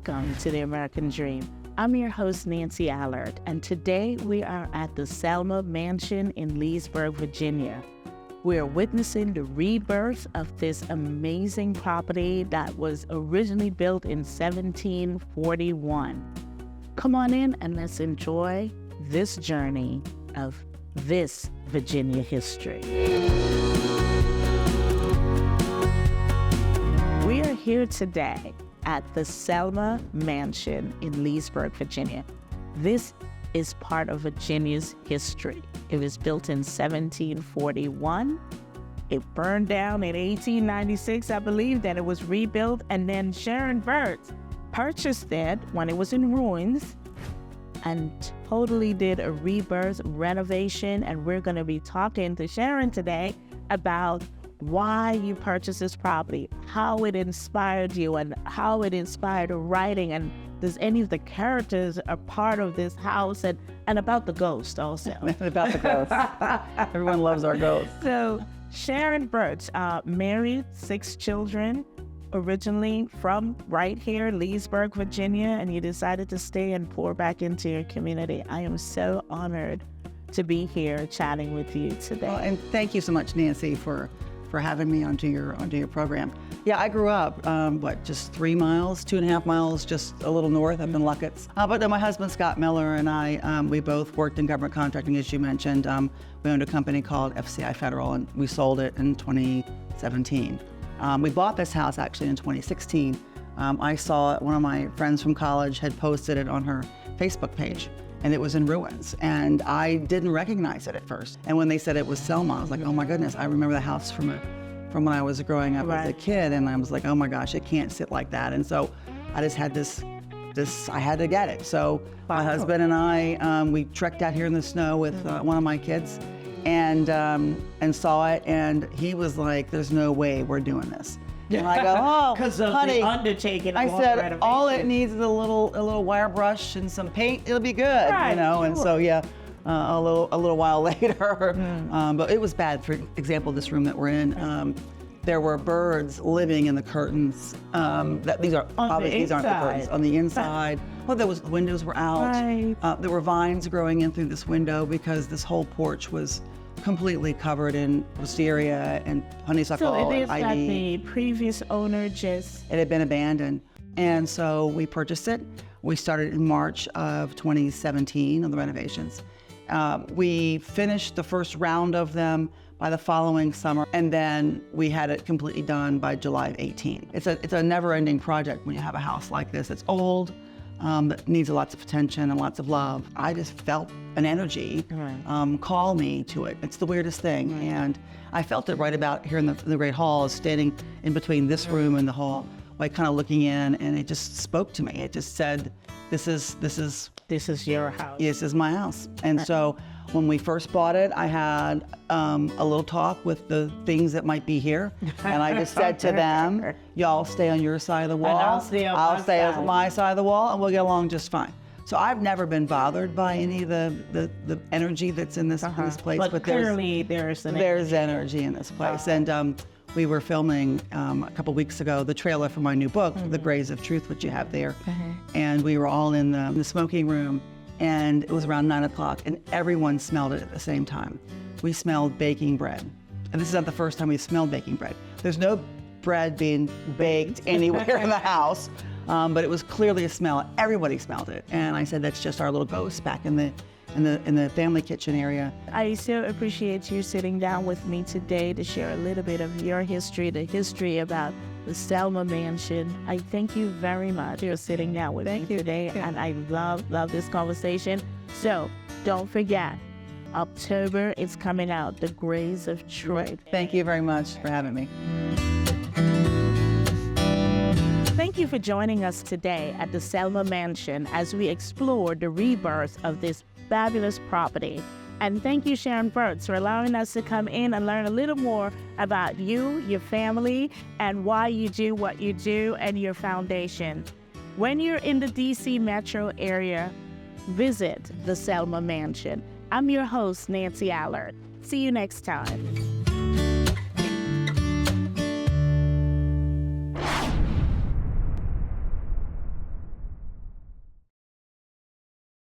Welcome to the American Dream. I'm your host, Nancy Allert, and today we are at the Selma Mansion in Leesburg, Virginia. We are witnessing the rebirth of this amazing property that was originally built in 1741. Come on in and let's enjoy this journey of this Virginia history. We are here today at the Selma Mansion in Leesburg, Virginia. This is part of Virginia's history. It was built in 1741. It burned down in 1896, I believe. Then it was rebuilt, and then Sharon Burtz purchased it when it was in ruins and totally did a rebirth renovation. And we're going to be talking to Sharon today about why you purchased this property, how it inspired you, and how it inspired the writing, and does any of the characters are part of this house, and about the ghost also. About the ghost. Everyone loves our ghost. So Sharon Burtz, married, 6 children, originally from right here, Leesburg, Virginia, and you decided to stay and pour back into your community. I am so honored to be here chatting with you today. Well, and thank you so much, Nancy, for having me onto your program. Yeah, I grew up, just 3 miles, 2.5 miles, just a little north up in Luckett's. But then my husband, Scott Miller, and I, we both worked in government contracting, as you mentioned. We owned a company called FCI Federal, and we sold it in 2017. We bought this house actually in 2016. I saw it, one of my friends from college had posted it on her Facebook page, and it was in ruins, and I didn't recognize it at first. And when they said it was Selma, I was like, oh my goodness, I remember the house from when I was growing up as a kid, and I was like, oh my gosh, it can't sit like that. And so I just had this I had to get it. So my husband and I, we trekked out here in the snow with one of my kids, and saw it, and he was like, there's no way we're doing this. And I go, oh, because of honey, the undertaking. I said, all it needs is a little wire brush and some paint. It'll be good, right, you know. Sure. And so yeah, a little while later, but it was bad. For example, this room that we're in, there were birds living in the curtains. These aren't the curtains on the inside. Well, the windows were out. Right. There were vines growing in through this window because this whole porch was completely covered in wisteria and honeysuckle So it is and that ivy. the previous owner just... It had been abandoned. And so we purchased it. We started in March of 2017 on the renovations. We finished the first round of them by the following summer, and then we had it completely done by July of 18. It's a never-ending project when you have a house like this. It's old, that needs lots of attention and lots of love. I just felt an energy call me to it. It's the weirdest thing. And I felt it right about here in the Great Hall, standing in between this room and the hall, like kind of looking in, and it just spoke to me. It just said, this is your house. This is my house. And so when we first bought it, I had a little talk with the things that might be here. And I just said to them, y'all stay on your side of the wall. And I'll stay on my side of the wall, and we'll get along just fine. So I've never been bothered by any of the energy that's in this place. But clearly there's energy in this place. And we were filming a couple weeks ago the trailer for my new book, The Graves of Truth, which you have there. And we were all in the smoking room, and it was around 9 o'clock, and everyone smelled it at the same time. We smelled baking bread. And this is not the first time we've smelled baking bread. There's no bread being baked anywhere in the house, but it was clearly a smell. Everybody smelled it. And I said, that's just our little ghost back in the family kitchen area. I so appreciate you sitting down with me today to share a little bit of your history, the history about the Selma Mansion. I thank you very much for sitting down with me today, and I love this conversation. So don't forget, October is coming out, The Graves of Truth. Thank you very much for having me. Thank you for joining us today at the Selma Mansion as we explore the rebirth of this fabulous property. And thank you, Sharon Burtz, for allowing us to come in and learn a little more about you, your family, and why you do what you do and your foundation. When you're in the DC metro area, visit the Selma Mansion. I'm your host, Nancy Allert. See you next time.